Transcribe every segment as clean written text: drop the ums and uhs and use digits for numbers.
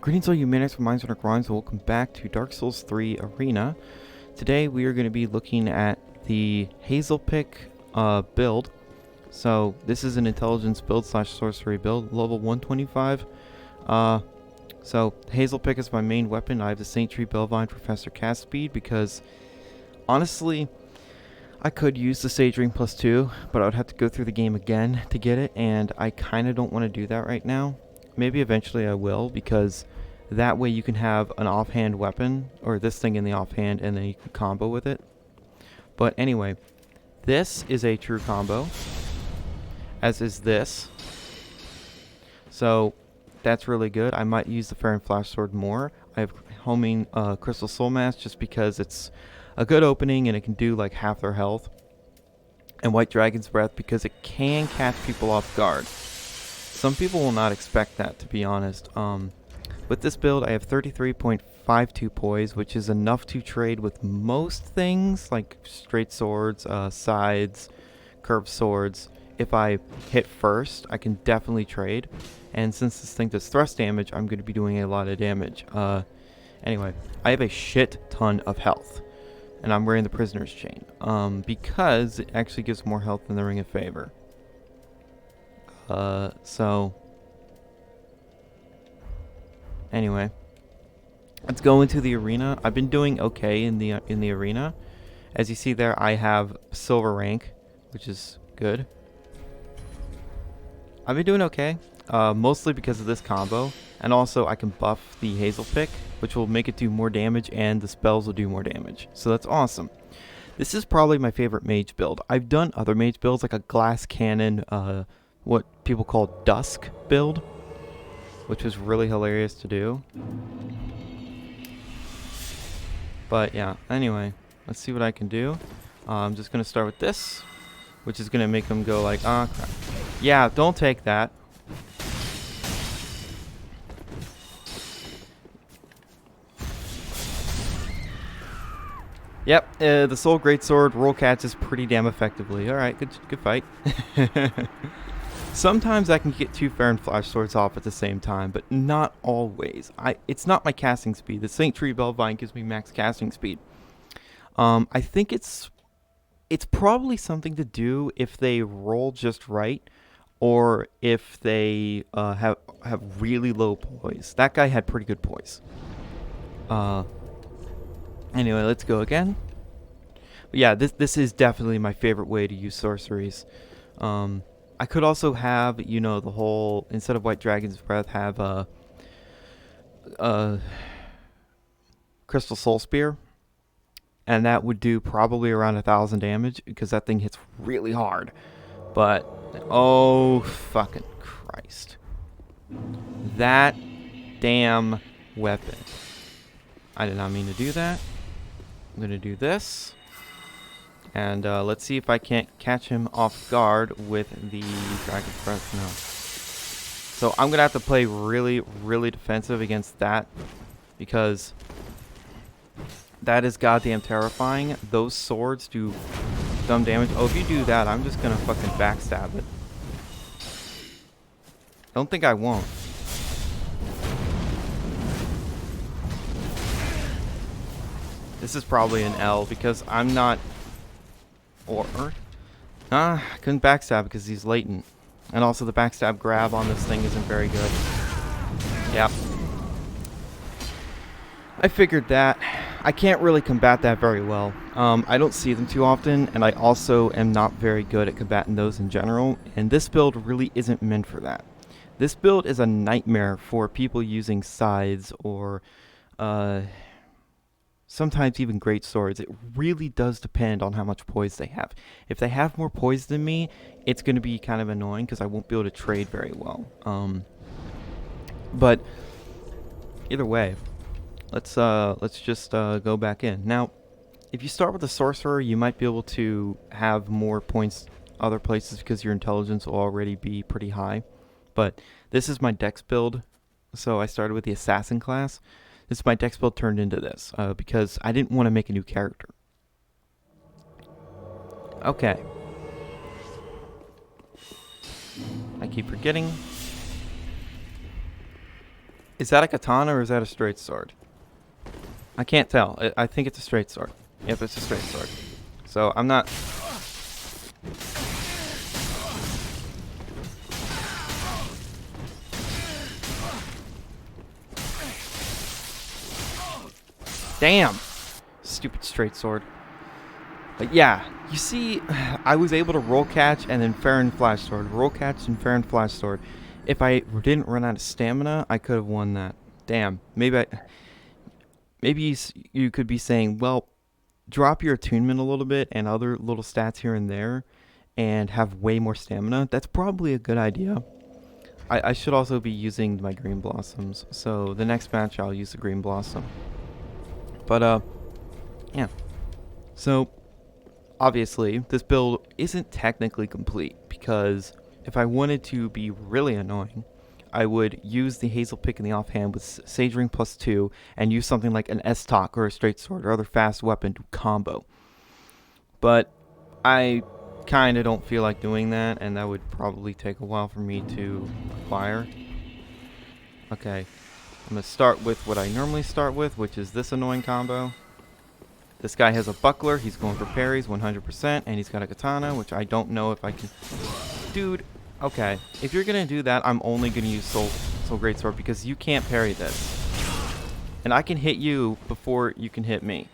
Greetings all you maniacs from Minds on Grinds, and welcome back to Dark Souls 3 Arena. Today we are going to be looking at the Heysel pick build. So this is an intelligence build slash sorcery build, level 125. So Heysel pick is my main weapon. I have the Saint Tree Belvine for faster cast speed because honestly I could use the Sage Ring plus 2, but I would have to go through the game again to get it, and I kind of don't want to do that right now. Maybe eventually I will, because that way you can have an offhand weapon, or this thing in the offhand, and then you can combo with it. But anyway, this is a true combo, as is this. So that's really good. I might use the Fair and Flash Sword more. I have homing Crystal Soul Mask just because it's a good opening and it can do like half their health. And White Dragon's Breath because it can catch people off guard. Some people will not expect that, to be honest. With this build, I have 33.52 poise, which is enough to trade with most things, like straight swords, sides, curved swords. If I hit first, I can definitely trade. And since this thing does thrust damage, I'm going to be doing a lot of damage. Anyway, I have a shit ton of health. And I'm wearing the Prisoner's Chain, because it actually gives more health than the Ring of Favor. So anyway, let's go into the arena. I've been doing okay in the arena. As you see there, I have silver rank, which is good. I've been doing okay, mostly because of this combo, and also I can buff the Heysel pick, which will make it do more damage, and the spells will do more damage. So that's awesome. This is probably my favorite mage build. I've done other mage builds, like a glass cannon, what people call dusk build, which was really hilarious to do. But yeah, anyway, let's see what I can do. I'm just going to start with this, which is going to make them go like, ah, crap. Yeah, don't take that. Yep, the Soul Greatsword roll catches pretty damn effectively. Alright, good fight. Sometimes I can get two Fair and Flash Swords off at the same time, but not always. It's not my casting speed. The Saint Tree Belvine gives me max casting speed. I think it's probably something to do if they roll just right, or if they have really low poise. That guy had pretty good poise. Anyway, let's go again. But yeah, this is definitely my favorite way to use sorceries. I could also have, you know, the whole, instead of White Dragon's Breath, have Crystal Soul Spear. And that would do probably around 1,000 damage, because that thing hits really hard. But, oh, fucking Christ. That damn weapon. I did not mean to do that. I'm going to do this. And let's see if I can't catch him off guard with the Dragon's Breath. No. So I'm going to have to play really, really defensive against that, because that is goddamn terrifying. Those swords do dumb damage. Oh, if you do that, I'm just going to fucking backstab it. Don't think I won't. This is probably an L because I'm not... I couldn't backstab because he's latent. And also the backstab grab on this thing isn't very good. Yep. I figured that. I can't really combat that very well. I don't see them too often, and I also am not very good at combating those in general, and this build really isn't meant for that. This build is a nightmare for people using scythes or sometimes even great swords. It really does depend on how much poise they have. If they have more poise than me, it's going to be kind of annoying because I won't be able to trade very well. But either way, let's just go back in. Now, if you start with a sorcerer, you might be able to have more points other places because your intelligence will already be pretty high. But this is my dex build, so I started with the assassin class. This is my dex build turned into this, because I didn't want to make a new character. Okay. I keep forgetting. Is that a katana or is that a straight sword? I can't tell. I think it's a straight sword. Yep, it's a straight sword. So I'm not... Damn! Stupid straight sword. But yeah, you see, I was able to roll catch and then fair and flash sword. Roll catch and fair and flash sword. If I didn't run out of stamina, I could have won that. Damn. Maybe you could be saying, well, drop your attunement a little bit and other little stats here and there and have way more stamina. That's probably a good idea. I should also be using my green blossoms. So the next match I'll use the green blossom. But yeah. So obviously this build isn't technically complete because if I wanted to be really annoying, I would use the Heysel pick in the offhand with Sage Ring +2 and use something like an S-Talk or a straight sword or other fast weapon to combo. But I kind of don't feel like doing that, and that would probably take a while for me to acquire. Okay, I'm going to start with what I normally start with, which is this annoying combo. This guy has a buckler, he's going for parries 100%, and he's got a katana, which I don't know if I can... Dude, okay, if you're going to do that, I'm only going to use Soul Greatsword because you can't parry this. And I can hit you before you can hit me.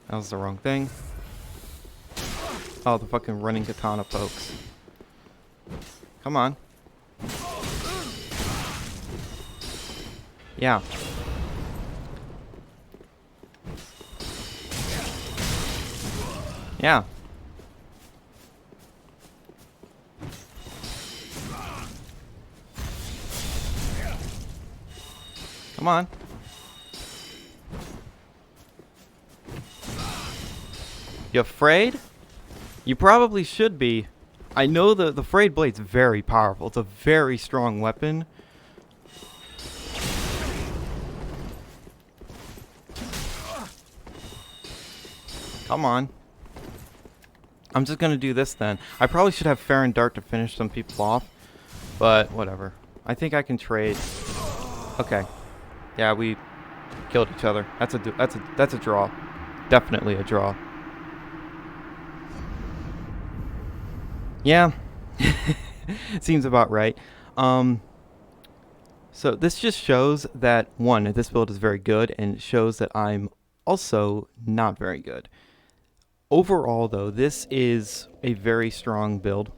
That was the wrong thing. Oh, the fucking running katana pokes. Come on. Yeah. Yeah. Come on. You afraid? You probably should be. I know the frayed blade's very powerful. It's a very strong weapon. Come on. I'm just gonna do this then. I probably should have Fair and Dart to finish some people off, but whatever. I think I can trade. Okay. Yeah, we killed each other. That's a draw. Definitely a draw. Yeah. Seems about right. So this just shows that, one, this build is very good, and it shows that I'm also not very good. Overall, though, this is a very strong build.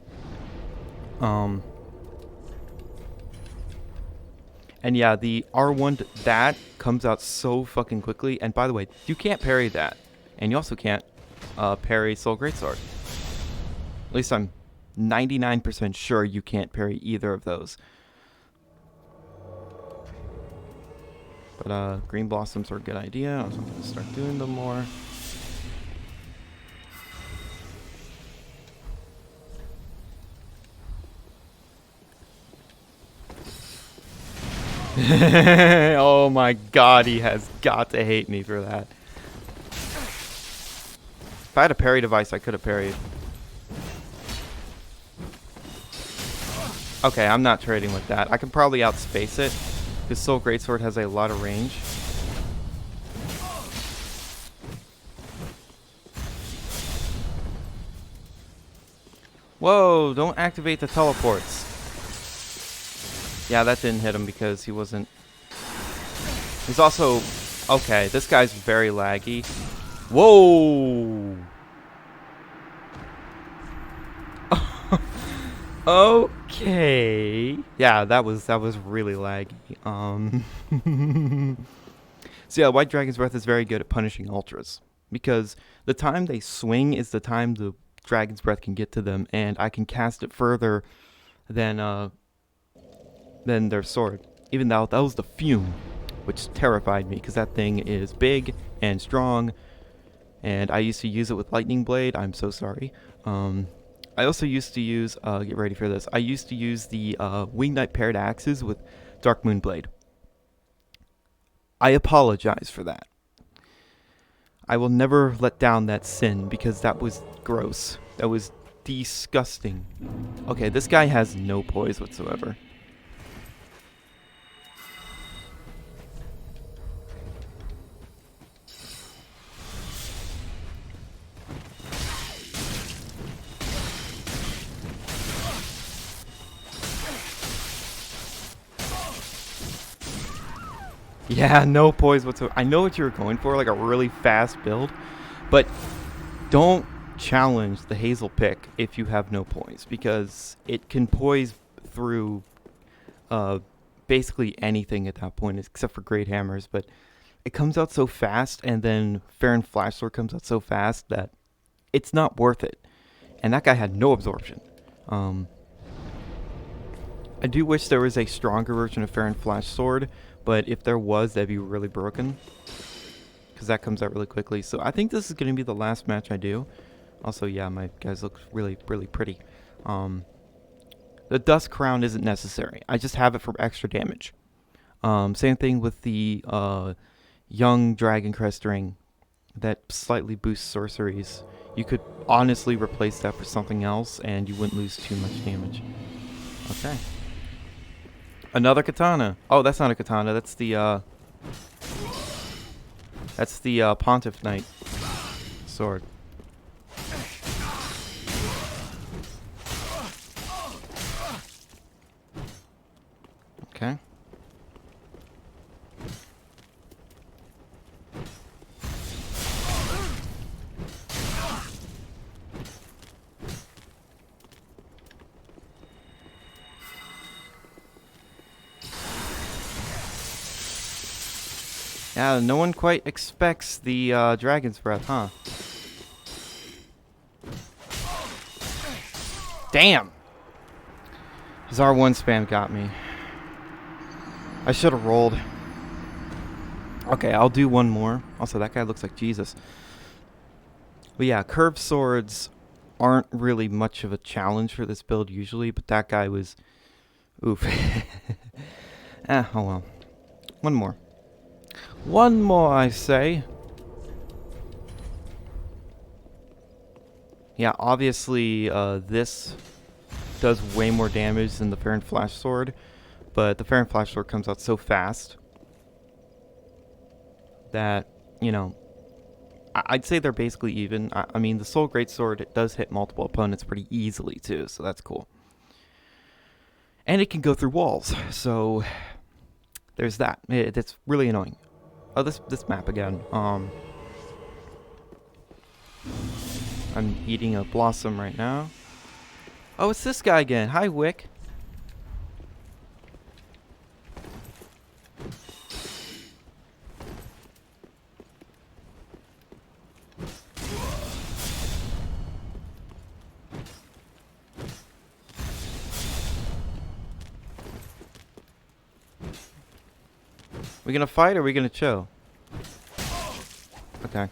And yeah, the R1, that comes out so fucking quickly. And by the way, you can't parry that. And you also can't parry Soul Greatsword. At least I'm 99% sure you can't parry either of those. But green blossoms are a good idea. I'm going to start doing them more. Oh my god, he has got to hate me for that. If I had a parry device, I could have parried. Okay, I'm not trading with that. I can probably outspace it, because Soul Greatsword has a lot of range. Whoa, don't activate the teleports. Yeah, that didn't hit him because he wasn't... He's also... Okay, this guy's very laggy. Whoa! Okay. Yeah, that was really laggy. So yeah, White Dragon's Breath is very good at punishing ultras. Because the time they swing is the time the Dragon's Breath can get to them, and I can cast it further than their sword. Even though that was the Fume, which terrified me because that thing is big and strong, and I used to use it with Lightning Blade. I'm so sorry. I also used to use, get ready for this, I used to use the Wing Knight paired axes with Dark Moon Blade. I apologize for that. I will never let down that sin because that was gross. That was disgusting. Okay, this guy has no poise whatsoever. Yeah, no poise whatsoever. I know what you were going for, like a really fast build, but don't challenge the Heysel pick if you have no poise, because it can poise through basically anything at that point, except for great hammers. But it comes out so fast, and then Farron Flash Sword comes out so fast that it's not worth it. And that guy had no absorption. I do wish there was a stronger version of Farron Flash Sword, but if there was, that'd be really broken, because that comes out really quickly. So I think this is going to be the last match I do. Also, yeah, my guys look really, really pretty. The Dust Crown isn't necessary. I just have it for extra damage. Same thing with the Young Dragon Crest Ring that slightly boosts sorceries. You could honestly replace that for something else, and you wouldn't lose too much damage. Okay. Another katana. Oh, that's not a katana. That's the Pontiff Knight sword. Okay. Yeah, no one quite expects the Dragon's Breath, huh? Damn! His R1 spam got me. I should have rolled. Okay, I'll do one more. Also, that guy looks like Jesus. But yeah, curved swords aren't really much of a challenge for this build usually, but that guy was... Oof. Oh well. One more. One more, I say. Yeah, obviously, this does way more damage than the Farron Flash Sword, but the Farron Flash Sword comes out so fast that, you know, I'd say they're basically even. I mean, the Soul Greatsword, it does hit multiple opponents pretty easily, too, so that's cool. And it can go through walls, so there's that. It's really annoying. Oh, this map again. I'm eating a blossom right now. Oh, it's this guy again. Hi, Wick. We gonna fight or are we gonna chill? Okay.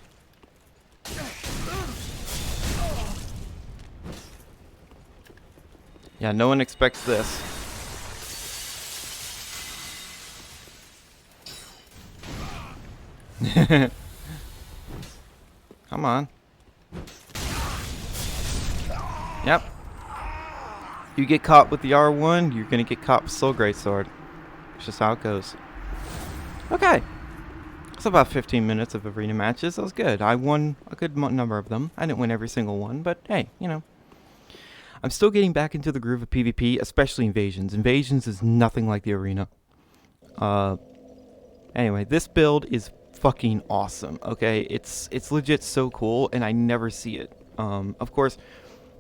Yeah, no one expects this. Come on. Yep. You get caught with the R1, you're gonna get caught with Soul Greatsword. It's just how it goes. Okay. It's about 15 minutes of arena matches. That was good. I won a good number of them. I didn't win every single one, but hey, you know. I'm still getting back into the groove of PvP, especially Invasions. Invasions is nothing like the arena. Anyway, this build is fucking awesome, okay? It's legit so cool, and I never see it. Of course,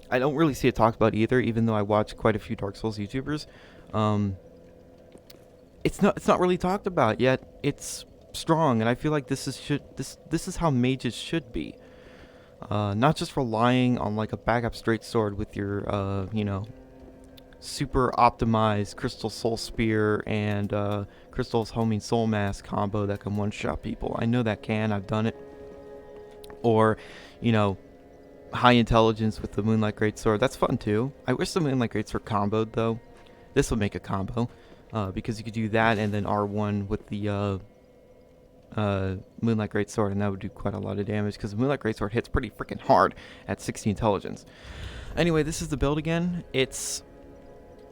I don't really see it talked about either, even though I watch quite a few Dark Souls YouTubers. It's not really talked about yet. It's strong, and I feel like this is how mages should be. Not just relying on like a backup straight sword with your you know, super optimized Crystal Soul Spear and Crystal's Homing Soul Mask combo that can one-shot people. I know that can. I've done it. Or, you know, high intelligence with the Moonlight Greatsword. That's fun too. I wish the Moonlight Greatsword comboed though. This would make a combo. Because you could do that and then R1 with the Moonlight Greatsword, and that would do quite a lot of damage because Moonlight Greatsword hits pretty freaking hard at 60 intelligence. Anyway, this is the build again. It's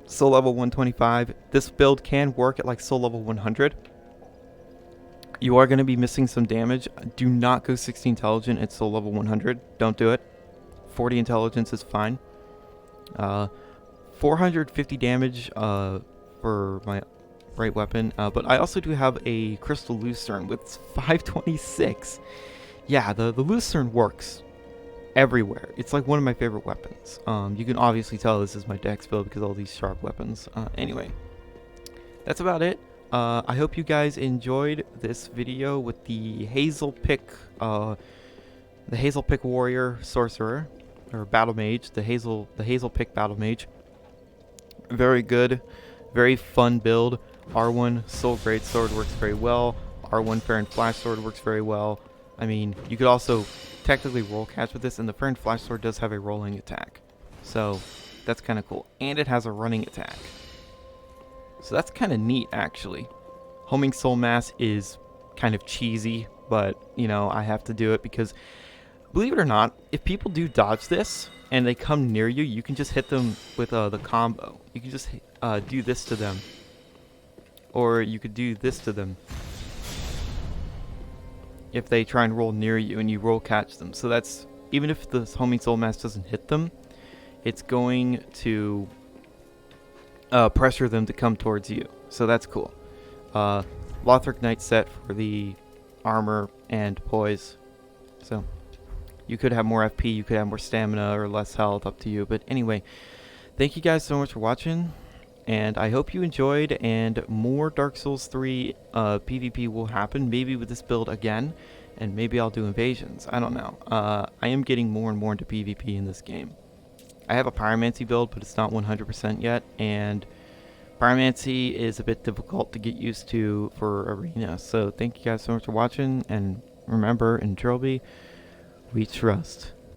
soul level 125. This build can work at like soul level 100. You are going to be missing some damage. Do not go 60 intelligent at soul level 100. Don't do it. 40 intelligence is fine. 450 damage for my right weapon, but I also do have a crystal lucerne with 526. Yeah, the lucerne works everywhere. It's like one of my favorite weapons. You can obviously tell this is my dex build because all these sharp weapons. Anyway, that's about it. I hope you guys enjoyed this video with the Heysel pick warrior sorcerer or battle mage, the Heysel pick battle mage. Very good, very fun build. R1 Soul Greatsword works very well. R1 Fair and Flash Sword works very well. I mean, you could also technically roll catch with this, and the Fair and Flash Sword does have a rolling attack. So that's kind of cool. And it has a running attack. So that's kind of neat, actually. Homing Soul Mass is kind of cheesy, but, you know, I have to do it because, believe it or not, if people do dodge this and they come near you, you can just hit them with the combo. You can just do this to them. Or you could do this to them if they try and roll near you and you roll catch them. So that's, even if the Homing Soul Mass doesn't hit them, it's going to pressure them to come towards you. So that's cool. Lothric Knight set for the armor and poise. So you could have more FP, you could have more stamina or less health, up to you. But anyway, thank you guys so much for watching, and I hope you enjoyed, and more Dark Souls 3 PvP will happen, maybe with this build again, and maybe I'll do invasions. I don't know. I am getting more and more into PvP in this game. I have a Pyromancy build, but it's not 100% yet, and Pyromancy is a bit difficult to get used to for Arena. So thank you guys so much for watching, and remember, in Trilby, we trust.